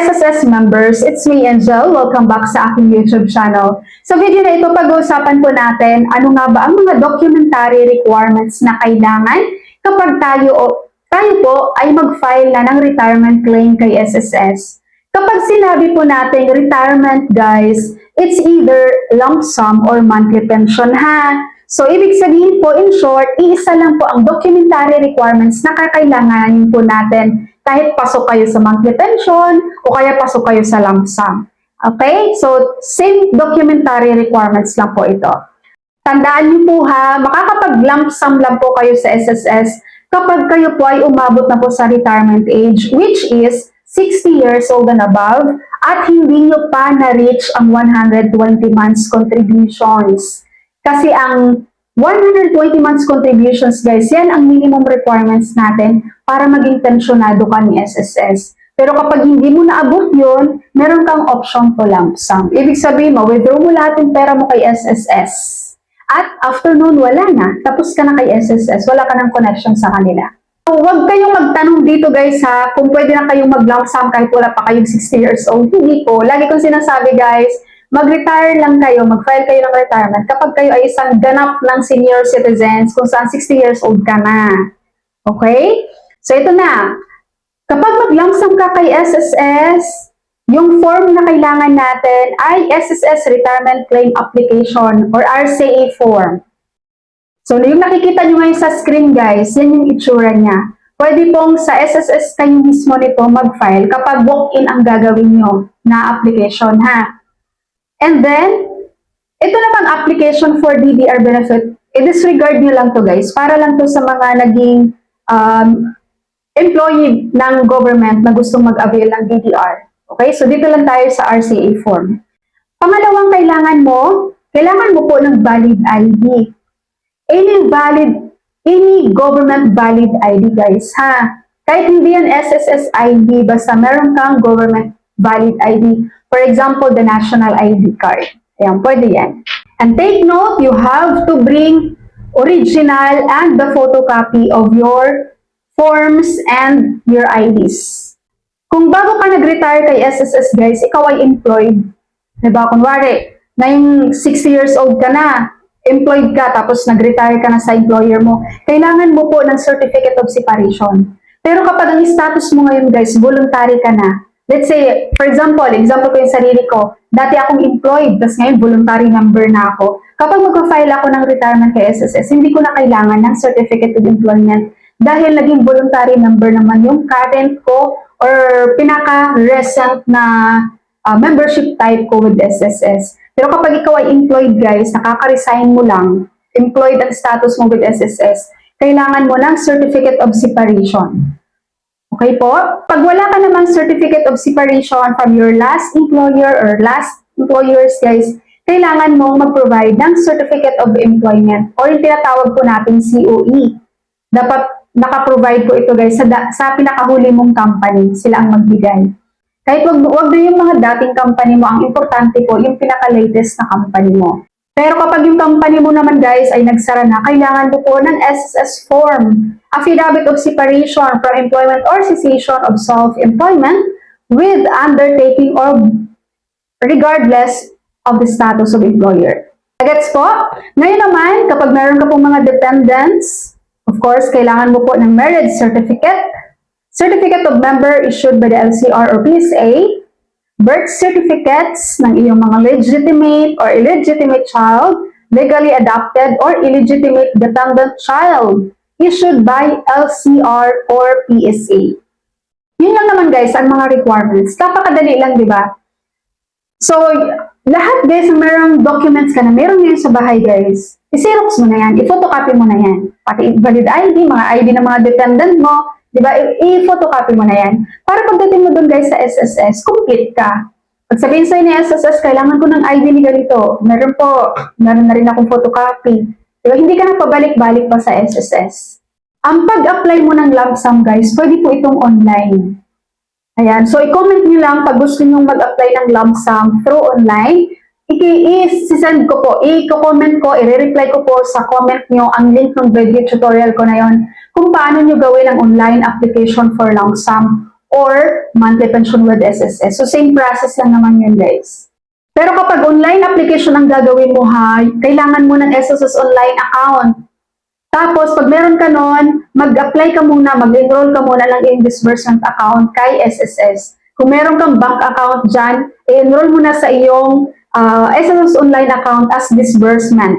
SSS members, it's me Angel. Welcome back sa aking YouTube channel. Sa video na ito, pag-uusapan po natin ano nga ba ang mga documentary requirements na kailangan kapag tayo po ay mag-file na ng retirement claim kay SSS. Kapag sinabi po natin retirement guys, it's either lump sum or monthly pension ha. So, ibig sabihin po, in short, iisa lang po ang documentary requirements na kakailanganin po natin kahit pasok kayo sa monthly pension o kaya pasok kayo sa lump sum. Okay? So, same documentary requirements lang po ito. Tandaan niyo po ha, makakapag-lump sum lang po kayo sa SSS kapag kayo po ay umabot na po sa retirement age, which is 60 years old and above, at hindi nyo pa na-reach ang 120 months contributions. Kasi ang 120 months contributions, guys, yan ang minimum requirements natin para maging pensionado ka ni SSS. Pero kapag hindi mo naabot yun, meron kang option to lump sum. Ibig sabihin mo, withdraw mo lahat yung pera mo kay SSS. At after noon, wala na. Tapos ka na kay SSS. Wala ka ng connection sa kanila. So, huwag kayong magtanong dito, guys, ha, kung pwede na kayong mag-lump sum kahit wala pa kayong 60 years old. Hindi po. Lagi kong sinasabi, guys, mag-retire lang kayo, mag-file kayo ng retirement kapag kayo ay isang ganap ng senior citizens kung saan 60 years old ka na. Okay? So, ito na. Kapag mag-lump sum ka kay SSS, yung form na kailangan natin ay SSS Retirement Claim Application or RCA form. So, yung nakikita nyo ngayon sa screen, guys, yan yung itsura niya. Pwede pong sa SSS kayo mismo nito mag-file kapag walk-in ang gagawin nyo na application, ha? And then, ito namang application for DDR benefit, i-disregard nyo lang to, guys. Para lang to sa mga naging employee ng government na gustong mag-avail ng DDR. Okay? So, dito lang tayo sa RCA form. Pangalawang kailangan mo po ng valid ID. Any government valid ID, guys, ha? Kahit hindi yan SSS ID, basta meron kang government valid ID. For example, the national ID card. Ayan, pwede yan. And take note, you have to bring original and the photocopy of your forms and your IDs. Kung bago ka nag-retire kay SSS, guys, ikaw ay employed. Diba? Kunwari, na yung 60 years old ka na, employed ka, tapos nag-retire ka na sa employer mo, kailangan mo po ng certificate of separation. Pero kapag ang status mo ngayon, guys, voluntary ka na. Let's say, for example ko yung sarili ko, dati akong employed, tapos ngayon voluntary member na ako. Kapag mag-file ako ng retirement kay SSS, hindi ko na kailangan ng certificate of employment dahil naging voluntary member naman yung current ko or pinaka-recent na membership type ko with SSS. Pero kapag ikaw ay employed, guys, nakaka-resign mo lang, employed ang status mo with SSS, kailangan mo ng certificate of separation. Okay po? Pag wala ka namang certificate of separation from your last employer or last employers, guys, kailangan mong mag-provide ng certificate of employment or yung tinatawag po natin COE. Dapat naka-provide po ito, guys, sa pinakahuli mong company. Sila ang magbigay. Kahit wag na yung mga dating company mo, ang importante po yung pinaka-latest na company mo. Pero kapag yung company mo naman, guys, ay nagsara na, kailangan mo po ng SSS form, Affidavit of Separation from Employment or Cessation of Self-Employment with undertaking or regardless of the status of employer. Gets po? Ngayon naman, kapag meron ka pong mga dependents, of course, kailangan mo po ng marriage certificate, certificate of member issued by the LCR or PSA, birth certificates ng iyong mga legitimate or illegitimate child, legally adopted or illegitimate dependent child, issued by LCR or PSA. Yun lang naman, guys, ang mga requirements. Napakadali lang, di ba? So, lahat, guys, mayroong documents ka na meron ngayon sa bahay, guys. I-xerox mo na yan, i-photocopy mo na yan. Pati valid ID, mga ID ng mga dependent mo, di ba? I-photocopy mo na yan. Para pagdating mo doon, guys, sa SSS, complete ka. Pag sabihin sa'yo ni SSS, kailangan ko ng ID ni ganito. Meron na rin akong photocopy. Di ba? Hindi ka na pabalik-balik pa sa SSS. Ang pag-apply mo ng lump sum, guys, pwede po itong online. Ayan. So, i-comment nyo lang pag gusto nyo mag-apply ng lump sum through online. I-send ko po, i-comment ko, i-reply ko po sa comment nyo ang link ng video tutorial ko na yon kung paano nyo gawin ang online application for lump sum or monthly pension with SSS. So same process lang naman yun guys. Pero kapag online application ang gagawin mo ha, kailangan mo ng SSS online account. Tapos, pag meron ka nun, mag-apply ka muna, mag-enroll ka muna ng iyong disbursement account kay SSS. Kung meron kang bank account dyan, i-enroll mo na sa iyong SSS online account as disbursement.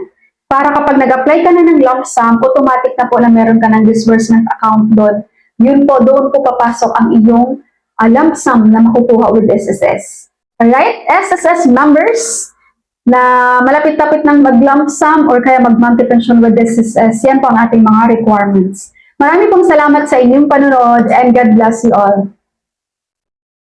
Para kapag nag-apply ka na ng lump sum, automatic na po na meron ka ng disbursement account doon. Yun po, doon po papasok ang iyong lump sum na makukuha with SSS. Alright, SSS members na malapit-lapit ng mag-lump sum or kaya mag-monthly pension with SSS, yan po ang ating mga requirements. Marami pong salamat sa inyong panonood and God bless you all.